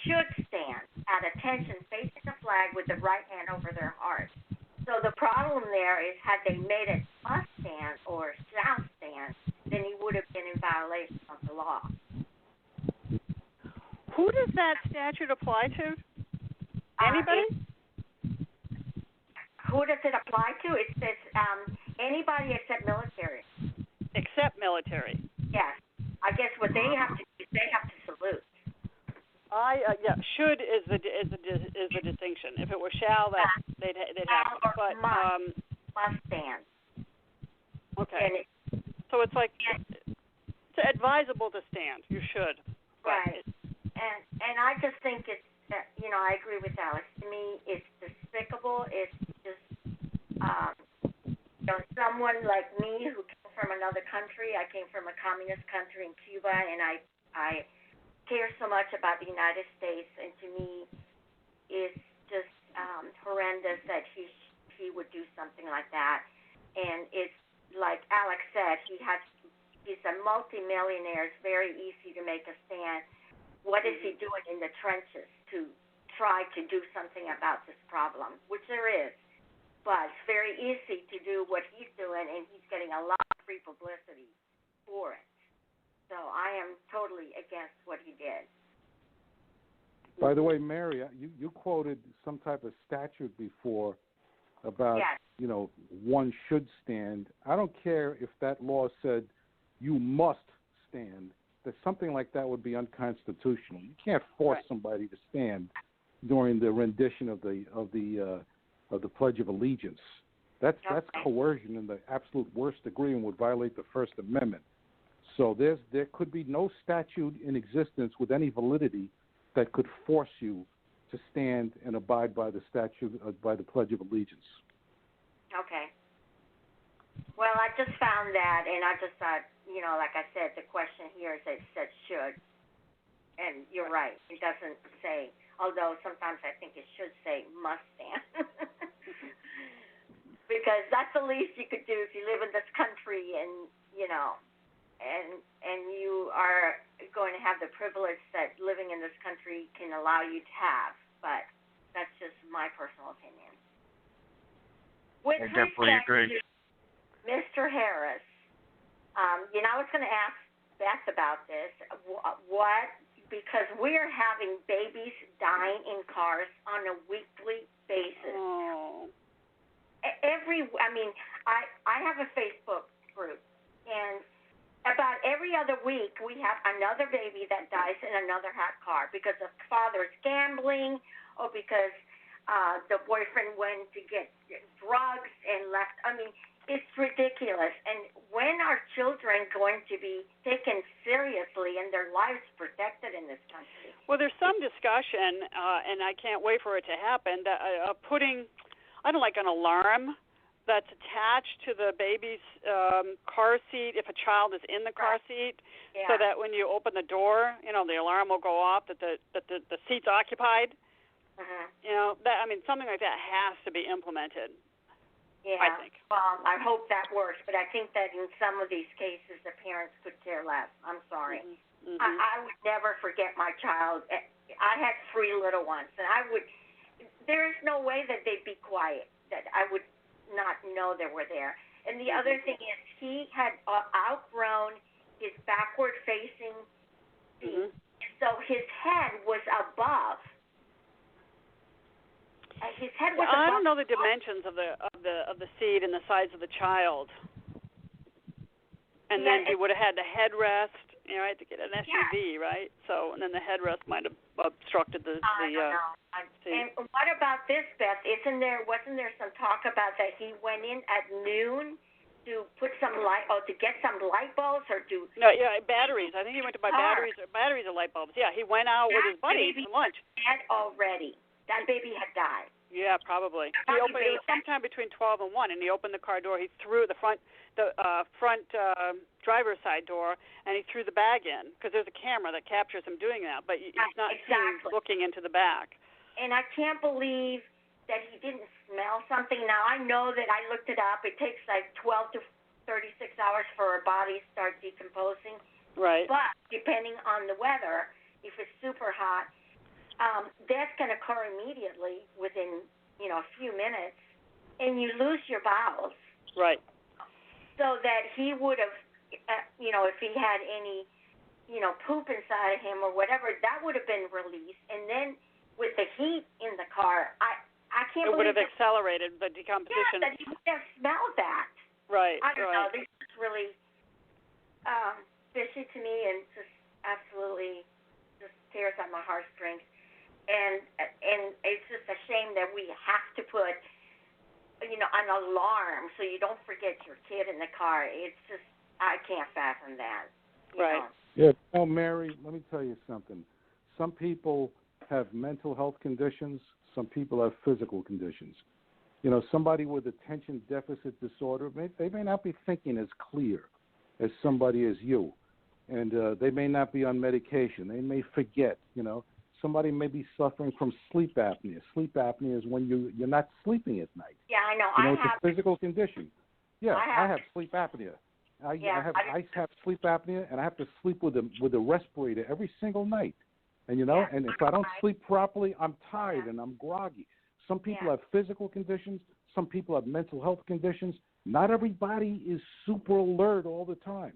Speaker 1: should stand at attention facing the flag with the right hand over their heart. So the problem there is, had they made it must stand or shall stand, then he would have been in violation of the law.
Speaker 9: Who does that statute apply to? Anybody?
Speaker 1: Who does it apply to? It says anybody except military.
Speaker 9: Except military.
Speaker 1: Yes. I guess what they have to do is they have to salute.
Speaker 9: Should is the distinction. If it were shall, they'd have to. But
Speaker 1: must stand.
Speaker 9: Okay. So it's like it's advisable to stand. You should.
Speaker 1: Right. And I just think it's I agree with Alex. To me, it's despicable. It's just someone like me who came from another country. I came from a communist country in Cuba, and I care so much about the United States, and to me, it's just horrendous that he would do something like that. And it's like Alex said, he's a multimillionaire. It's very easy to make a stand. What is he doing in the trenches to try to do something about this problem, which there is. But it's very easy to do what he's doing, and he's getting a lot of free publicity for it. So I am totally against what he did.
Speaker 10: By the way, Mary, you quoted some type of statute before about, one should stand. I don't care if that law said you must stand. That something like that would be unconstitutional. You can't force somebody to stand during the rendition of the Pledge of Allegiance. That's coercion in the absolute worst degree and would violate the First Amendment. So there could be no statute in existence with any validity that could force you to stand and abide by the statute, by the Pledge of Allegiance.
Speaker 1: Okay. Well, I just found that, and I just thought, like I said, the question here said should, and you're right. It doesn't say, although sometimes I think it should say must stand. Because that's the least you could do if you live in this country and, and you are going to have the privilege that living in this country can allow you to have. But that's just my personal opinion. With
Speaker 14: I definitely agree.
Speaker 1: Mr. Harris, I was going to ask Beth about this. Because we're having babies dying in cars on a weekly basis.
Speaker 9: Oh.
Speaker 1: I have a Facebook group, and about every other week we have another baby that dies in another hot car because the father's gambling or because the boyfriend went to get drugs and left. It's ridiculous. And when are children going to be taken seriously and their lives protected in this country?
Speaker 9: Well, there's some discussion, and I can't wait for it to happen, that putting an alarm that's attached to the baby's car seat if a child is in the car seat, so that when you open the door, the alarm will go off that the seat's occupied. Something like that has to be implemented.
Speaker 1: Yeah,
Speaker 9: I think.
Speaker 1: Well, I hope that works, but I think that in some of these cases the parents could care less. I'm sorry.
Speaker 9: Mm-hmm.
Speaker 1: I would never forget my child. I had 3 little ones, and there is no way that they'd be quiet, that I would not know they were there. And the other thing is he had outgrown his backward-facing seat, so his head was above. His head was above.
Speaker 9: I don't know the dimensions of the seat and the size of the child. And then he would have had the headrest, to get an SUV, right? So, and then the headrest might have obstructed the seat.
Speaker 1: And what about this, Beth? Wasn't there some talk about that he went in at noon to put some to get some light bulbs or to?
Speaker 9: No, batteries. I think he went to buy batteries or light bulbs. Yeah, he went out with his buddies for lunch.
Speaker 1: That baby had died.
Speaker 9: Yeah, probably. It was sometime between 12 and 1, and he opened the car door. He threw the front driver's side door, and he threw the bag in because there's a camera that captures him doing that, but he's not seen looking into the back.
Speaker 1: And I can't believe that he didn't smell something. Now, I know that I looked it up. It takes like 12 to 36 hours for a body to start decomposing.
Speaker 9: Right.
Speaker 1: But depending on the weather, if it's super hot, that's going to occur immediately within, a few minutes, and you lose your bowels.
Speaker 9: Right.
Speaker 1: So that he would have, if he had any, poop inside of him or whatever, that would have been released. And then with the heat in the car, I can't believe
Speaker 9: it would have accelerated the decomposition.
Speaker 1: Yeah, that he would have smelled that.
Speaker 9: Right.
Speaker 1: I don't know. This is really fishy to me, and just absolutely just tears at my heartstrings. And it's just a shame that we have to put, an alarm so you don't forget your kid in the car. It's just, I can't fathom that.
Speaker 9: Right.
Speaker 10: Yeah. Mary, let me tell you something. Some people have mental health conditions. Some people have physical conditions. Somebody with attention deficit disorder, they may not be thinking as clear as somebody as you. And they may not be on medication. They may forget, Somebody may be suffering from sleep apnea. Sleep apnea is when you're not sleeping at night.
Speaker 1: Yeah, I know.
Speaker 10: It's a physical condition. Yeah, I have sleep apnea. I have sleep apnea, and I have to sleep with a respirator every single night. And and if I don't sleep properly, I'm tired and I'm groggy. Some people have physical conditions. Some people have mental health conditions. Not everybody is super alert all the time.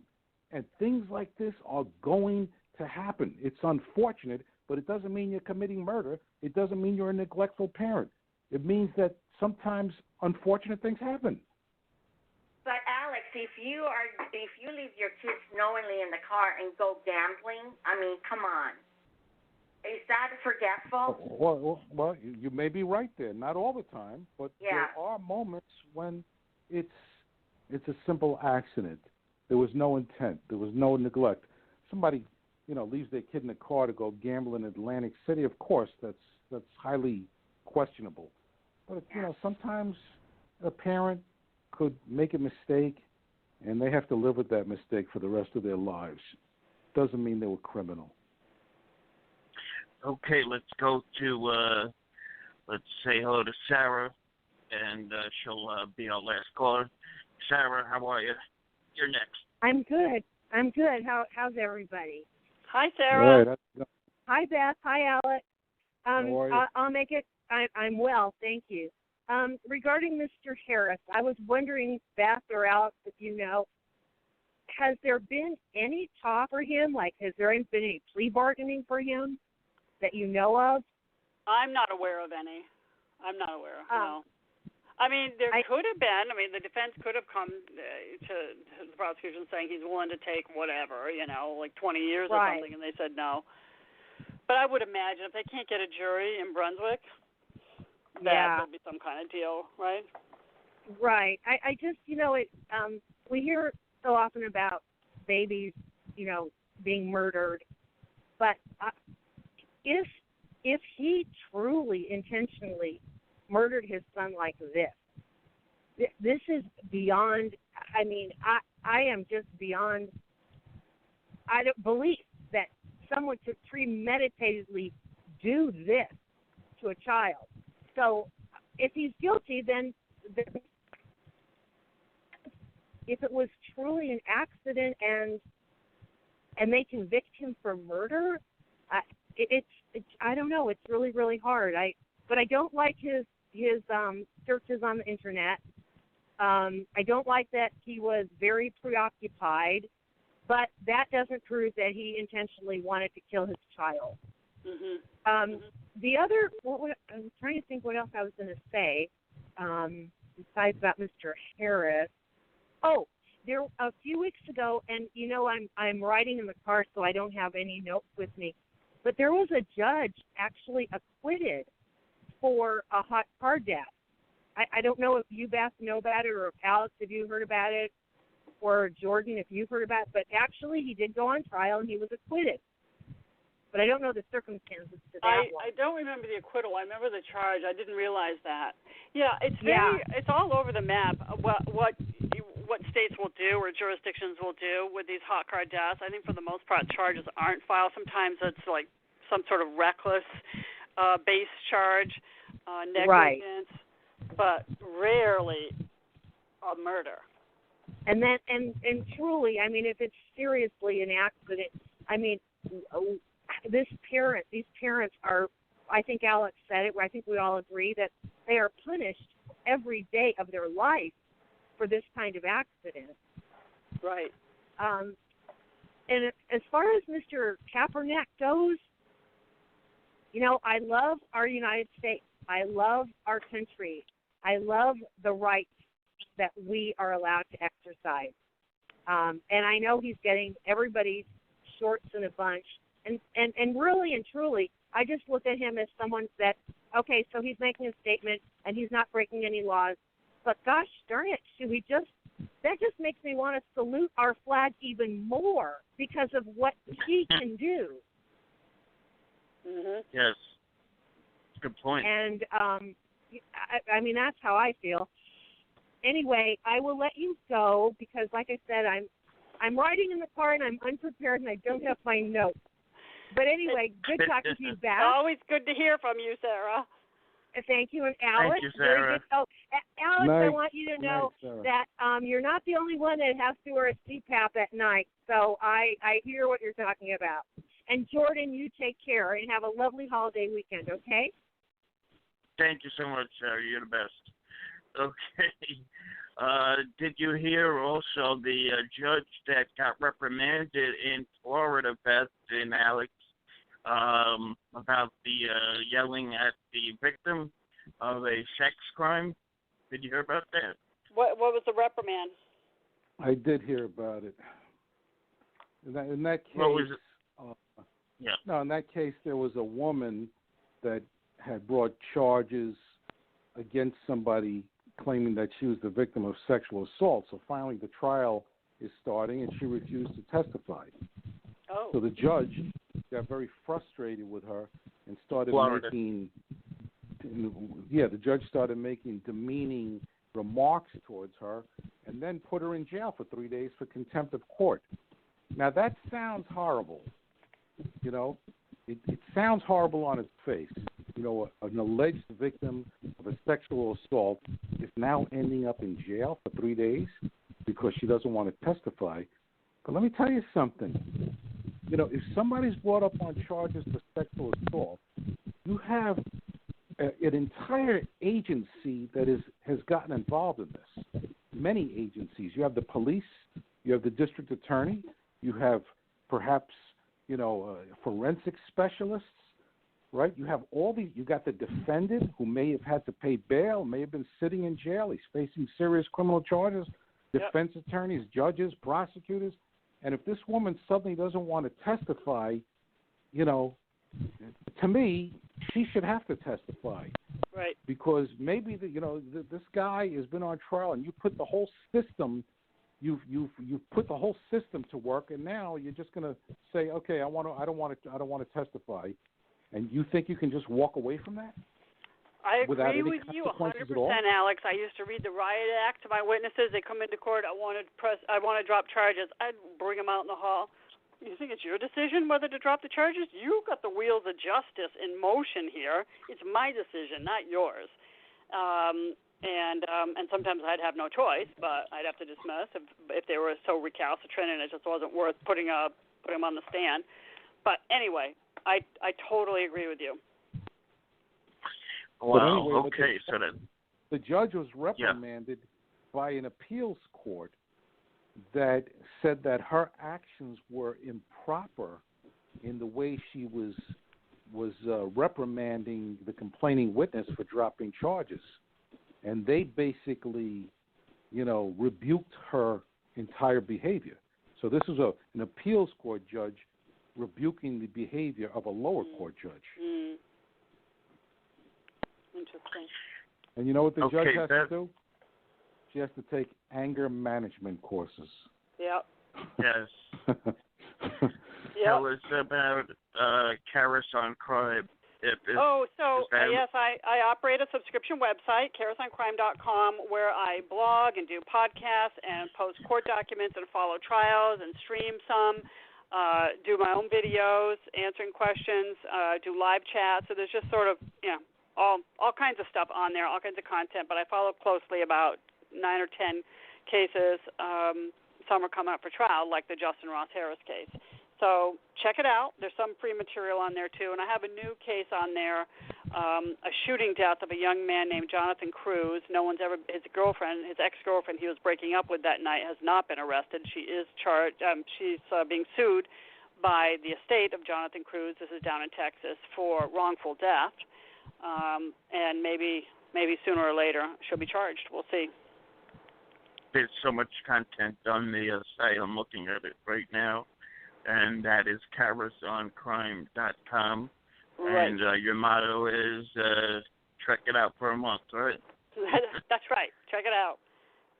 Speaker 10: And things like this are going to happen. It's unfortunate, but it doesn't mean you're committing murder. It doesn't mean you're a neglectful parent. It means that sometimes unfortunate things happen.
Speaker 1: But Alex, if you leave your kids knowingly in the car and go gambling, I mean, come on. Is that forgetful?
Speaker 10: Well, you may be right there. Not all the time, but there are moments when it's a simple accident. There was no intent. There was no neglect. Somebody, leaves their kid in the car to go gamble in Atlantic City. Of course, that's highly questionable. But sometimes a parent could make a mistake, and they have to live with that mistake for the rest of their lives. Doesn't mean they were criminal.
Speaker 14: Okay, let's go to, let's say hello to Sarah, and she'll be our last caller. Sarah, how are you? You're next.
Speaker 2: I'm good. How's everybody?
Speaker 9: Hi, Sarah.
Speaker 10: Right.
Speaker 2: Hi, Beth. Hi, Alex.
Speaker 10: How are you?
Speaker 2: I'll make it. I'm well, thank you. Regarding Mr. Harris, I was wondering, Beth or Alex, if you know, has there been any talk for him? Like, has there been any plea bargaining for him that you know of?
Speaker 9: I'm not aware of any. No. I mean, there could have been. I mean, the defense could have come to the prosecution saying he's willing to take whatever, like 20 years or something, and they said no. But I would imagine if they can't get a jury in Brunswick, that will be some kind of deal, right?
Speaker 2: Right. I just, we hear so often about babies, being murdered, but if he truly intentionally murdered his son like this is beyond, I am just beyond, I don't believe that someone could premeditatedly do this to a child. So if he's guilty, then if it was truly an accident and they convict him for murder, it's I don't know. It's really, really hard. But I don't like his searches on the internet. I don't like that he was very preoccupied, but that doesn't prove that he intentionally wanted to kill his child.
Speaker 9: Mm-hmm.
Speaker 2: The other, I'm trying to think what else I was going to say besides about Mr. Harris. Oh, there a few weeks ago, and I'm riding in the car, so I don't have any notes with me. But there was a judge actually acquitted for a hot car death. I don't know if you, Beth, know about it, or if Alex, if you heard about it, or Jordan, if you've heard about it. But actually, he did go on trial, and he was acquitted. But I don't know the circumstances to that one.
Speaker 9: I don't remember the acquittal. I remember the charge. I didn't realize that. Yeah, it's all over the map. What states will do or jurisdictions will do with these hot car deaths. I think for the most part charges aren't filed. Sometimes it's like some sort of reckless base charge, negligence, but rarely a murder.
Speaker 2: And truly, if it's seriously an accident, these parents are, I think Alex said it, I think we all agree that they are punished every day of their life for this kind of accident.
Speaker 9: Right.
Speaker 2: And as far as Mr. Kaepernick goes, I love our United States. I love our country. I love the rights that we are allowed to exercise. And I know he's getting everybody's shorts in a bunch. And really and truly, I just look at him as someone that, okay, so he's making a statement and he's not breaking any laws. But gosh darn it, that just makes me want to salute our flag even more because of what he can do.
Speaker 9: Mm-hmm.
Speaker 14: Yes. Good point.
Speaker 2: And, that's how I feel. Anyway, I will let you go because, like I said, I'm riding in the car and I'm unprepared and I don't have my notes. But anyway, good talking to you, Beth.
Speaker 9: Always good to hear from you, Sarah.
Speaker 2: Thank you, and Alex.
Speaker 14: Thank you, Sarah.
Speaker 2: Very good. Oh, Alex,
Speaker 10: nice.
Speaker 2: I want you to know that you're not the only one that has to wear a CPAP at night. So I hear what you're talking about. And Jordan, you take care and have a lovely holiday weekend, okay?
Speaker 14: Thank you so much, Sarah. You're the best. Okay. Did you hear also the judge that got reprimanded in Florida, Beth and Alex, about the yelling at the victim of a sex crime. Did you hear about that?
Speaker 9: What was the reprimand?
Speaker 10: I did hear about it. In that case,
Speaker 14: what was it? Yeah.
Speaker 10: No, in that case, there was a woman that had brought charges against somebody claiming that she was the victim of sexual assault. So finally the trial is starting, and she refused to testify.
Speaker 9: Oh.
Speaker 10: So the judge got very frustrated with her and started making... Yeah, the judge started making demeaning remarks towards her and then put her in jail for 3 days for contempt of court. Now, that sounds horrible. You know, it sounds horrible on its face. You know, an alleged victim of a sexual assault is now ending up in jail for 3 days because she doesn't want to testify. But let me tell you something. You know, if somebody's brought up on charges for sexual assault, you have an entire agency that has gotten involved in this. Many agencies. You have the police, you have the district attorney, you have perhaps, you know, forensic specialists, right? You have all these. You got the defendant who may have had to pay bail, may have been sitting in jail. He's facing serious criminal charges. Defense attorneys, judges, prosecutors. And if this woman suddenly doesn't want to testify, you know, to me, she should have to testify.
Speaker 9: Right.
Speaker 10: Because maybe this guy has been on trial, and you put the whole system, you've put the whole system to work, and now you're just going to say, okay, I don't want to testify, and you think you can just walk away from that?
Speaker 9: I
Speaker 10: agree
Speaker 9: with you 100%, Alex. I used to read the riot act to my witnesses. They come into court. I want to drop charges. I'd bring them out in the hall. You think it's your decision whether to drop the charges? You got the wheels of justice in motion here. It's my decision, not yours. And sometimes I'd have no choice, but I'd have to dismiss if they were so recalcitrant and it just wasn't worth putting them on the stand. But anyway, I totally agree with you.
Speaker 14: Wow.
Speaker 10: Anyway,
Speaker 14: okay, so then
Speaker 10: the judge was reprimanded by an appeals court that said that her actions were improper in the way she was reprimanding the complaining witness for dropping charges, and they basically, you know, rebuked her entire behavior. So this is an appeals court judge rebuking the behavior of a lower court judge.
Speaker 9: Mm. Interesting.
Speaker 10: And you know what the judge has
Speaker 14: Beth?
Speaker 10: to do? She has to take anger management courses.
Speaker 9: Yep.
Speaker 14: Yes. Tell us about Kaepernick on Crime.
Speaker 9: Yes, I operate a subscription website, CaepernickOnCrime.com, where I blog and do podcasts and post court documents and follow trials and stream some, do my own videos, answering questions, do live chats. So there's just sort of, you know, all kinds of stuff on there, all kinds of content, but I follow closely about 9 or 10 cases. Some are coming up for trial, like the Justin Ross Harris case. So check it out. There's some free material on there, too. And I have a new case on there, a shooting death of a young man named Jonathan Cruz. His ex-girlfriend he was breaking up with that night has not been arrested. She is charged. She's being sued by the estate of Jonathan Cruz. This is down in Texas for wrongful death. And maybe sooner or later she'll be charged. We'll see.
Speaker 14: There's so much content on the site. I'm looking at it right now, and that is CaepernickOnCrime.com.
Speaker 9: Right.
Speaker 14: And your motto is check it out for a month, right?
Speaker 9: That's right. Check it out.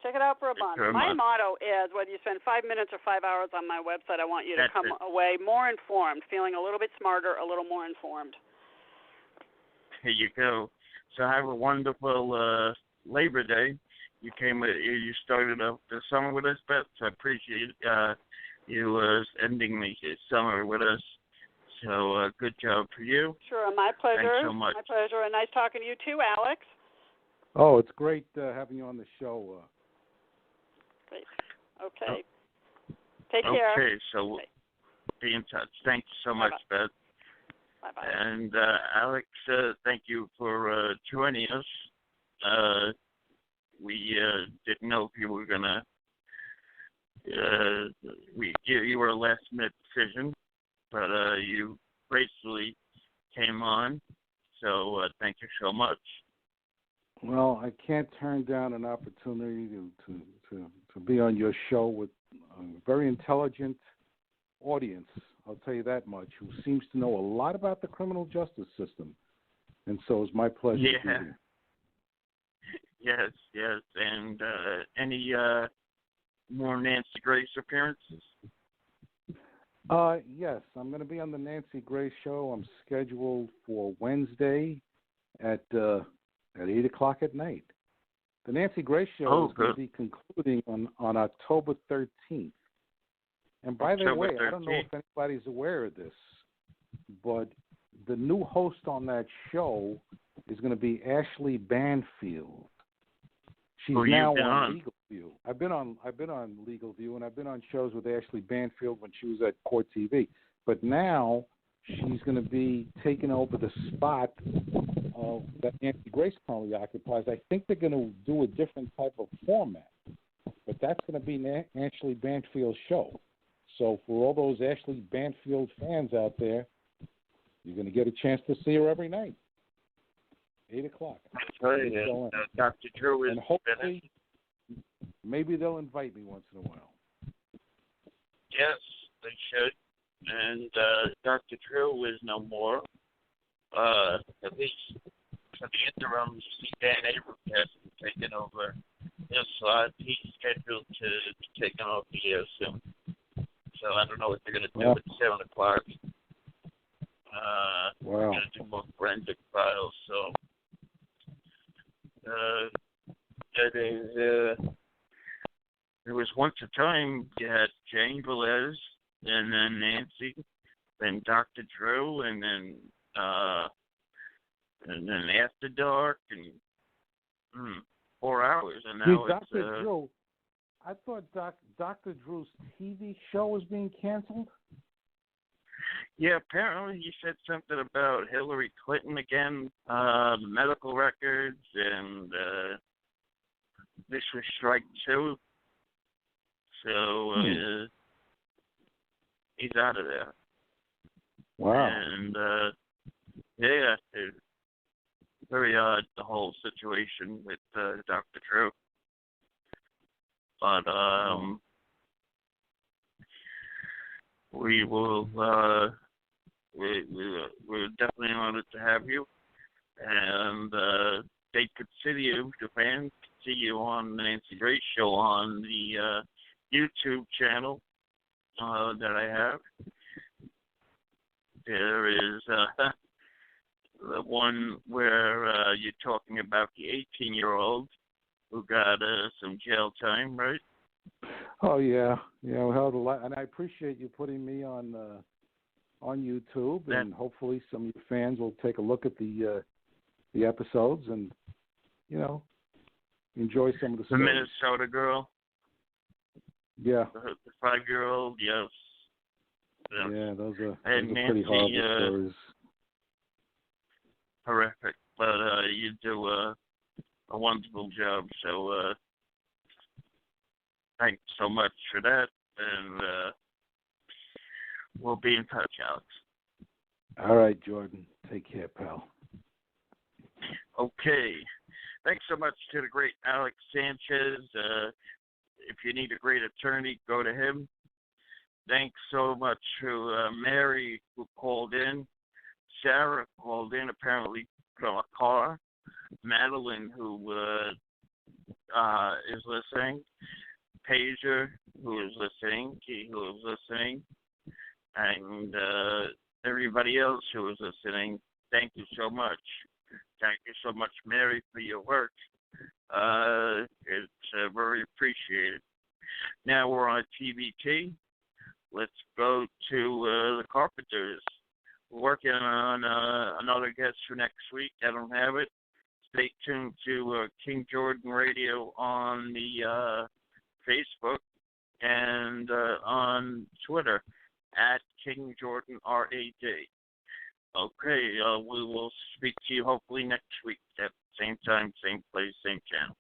Speaker 9: Check it out for a month. My motto is, whether you spend 5 minutes or 5 hours on my website, I want you to come away more informed, feeling a little bit smarter, a little more informed.
Speaker 14: Here you go. So have a wonderful Labor Day. You started off the summer with us, Beth. So I appreciate you ending the summer with us. So good job for you.
Speaker 9: Sure, my pleasure.
Speaker 14: Thanks so much.
Speaker 9: My pleasure, and nice talking to you too, Alex.
Speaker 10: Oh, it's great having you on the show.
Speaker 9: Great. Okay. Take care.
Speaker 14: Okay, so be in touch. Thanks so much, Beth.
Speaker 9: Bye-bye.
Speaker 14: And Alex, thank you for joining us. We didn't know if you were gonna. You were a last-minute decision, but you gracefully came on. So thank you so much.
Speaker 10: Well, I can't turn down an opportunity to be on your show with a very intelligent audience, I'll tell you that much, who seems to know a lot about the criminal justice system. And so it's my pleasure to be here.
Speaker 14: Yes. And any more Nancy Grace appearances?
Speaker 10: Yes, I'm going to be on the Nancy Grace show. I'm scheduled for Wednesday at 8 o'clock at night. The Nancy Grace show is going to be concluding on October 13th. And by the way, I don't know if anybody's aware of this, but the new host on that show is going to be Ashley Banfield. She's now on Legal View. I've been on Legal View, and I've been on shows with Ashley Banfield when she was at Court TV. But now she's going to be taking over the spot that Nancy Grace currently occupies. I think they're going to do a different type of format, but that's going to be Ashley Banfield's show. So for all those Ashley Banfield fans out there, you're going to get a chance to see her every night, 8 o'clock.
Speaker 14: That's right. Dr. Drew is
Speaker 10: and hopefully, maybe they'll invite me once in a while.
Speaker 14: Yes, they should. And Dr. Drew is no more. At least for the interim, you see Dan Abrams has taken over his slot. He's scheduled to be taken off the air soon. So I don't know what they're going to do at 7 o'clock. We're going to do more forensic files. So there was once a time you had Jane Velez, and then Nancy, then Dr. Drew, and then After Dark, and 4 hours, and now it's
Speaker 10: Dr. Drew. I thought Dr. Drew's TV show was being canceled.
Speaker 14: Yeah, apparently he said something about Hillary Clinton again, the medical records, and this was strike 2. So he's out of there.
Speaker 10: Wow.
Speaker 14: And yeah, it's very odd, the whole situation with Dr. Drew. But we will. We're definitely honored to have you, and they could see you. The fans could see you on the Nancy Grace show on the YouTube channel that I have. There is the one where you're talking about the 18-year-old who got some jail time, right?
Speaker 10: Oh yeah, we held a lot, and I appreciate you putting me on YouTube, and hopefully some of your fans will take a look at the episodes and enjoy some of the stories.
Speaker 14: The Minnesota girl.
Speaker 10: Yeah.
Speaker 14: The 5-year-old, yes.
Speaker 10: Yeah, those are
Speaker 14: Nancy,
Speaker 10: pretty horrible stories.
Speaker 14: Horrific, but you do a wonderful job. So thanks so much for that, and we'll be in touch, Alex.
Speaker 10: All right, Jordan. Take care, pal.
Speaker 14: Okay. Thanks so much to the great Alex Sanchez. If you need a great attorney, go to him. Thanks so much to Mary, who called in. Sarah called in, apparently from a car. Madeline, who is listening. Pager, who is listening. Key, who is listening. And everybody else who is listening, thank you so much. Thank you so much, Mary, for your work. It's very appreciated. Now we're on TVT. Let's go to the Carpenters. We're working on another guest for next week. I don't have it. Stay tuned to King Jordan Radio on the Facebook and on Twitter at King Jordan RAD. Okay, we will speak to you hopefully next week at the same time, same place, same channel.